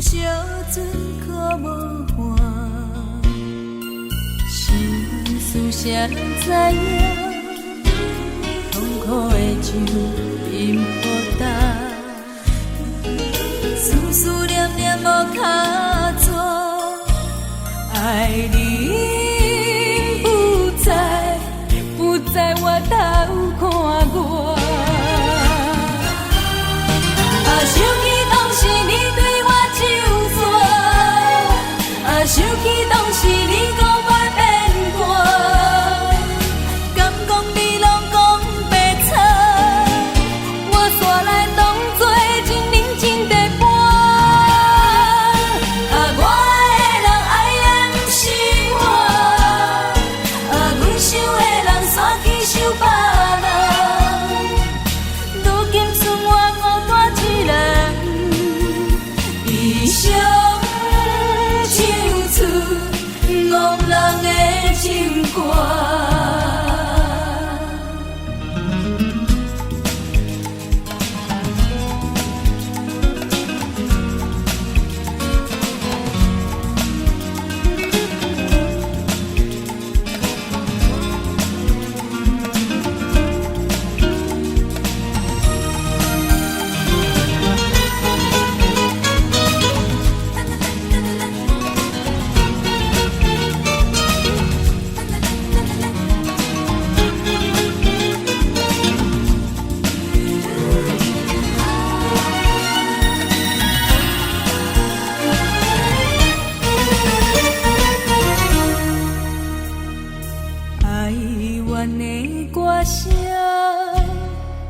像烧船可无岸，心事谁人知影？痛苦的酒饮孤单，思思念念无脚走，爱你不在我头看我。想起当时你对我手纸，想起当时你讲我变卦，敢讲你拢讲白差，我煞来当作真认真在搬。我的人爱的不是我，阮想的人煞去想别人。如今剩我孤单一人，悲伤唱出憨人的情歌。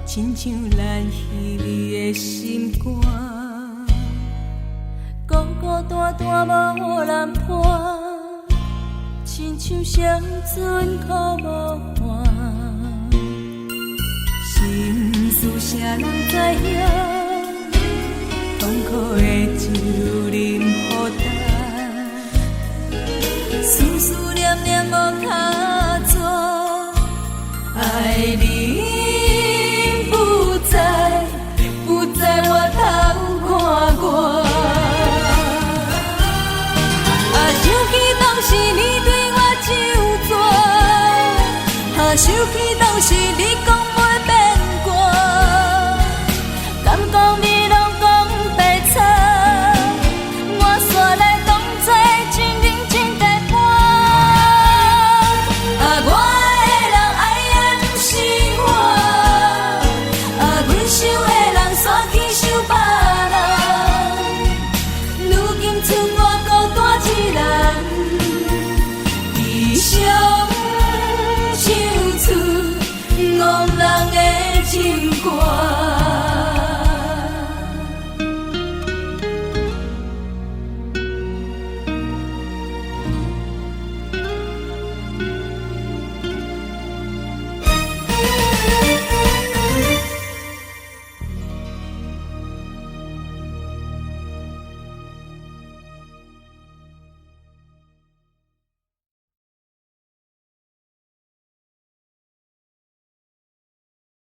亲像咱稀微的心肝，孤孤单单无人伴，亲像双船可无岸。心事谁人知影？痛苦的酒饮孤单，思思念念无脚走，爱你。不在我头看我，想起当时你对我手纸，想起当时你讲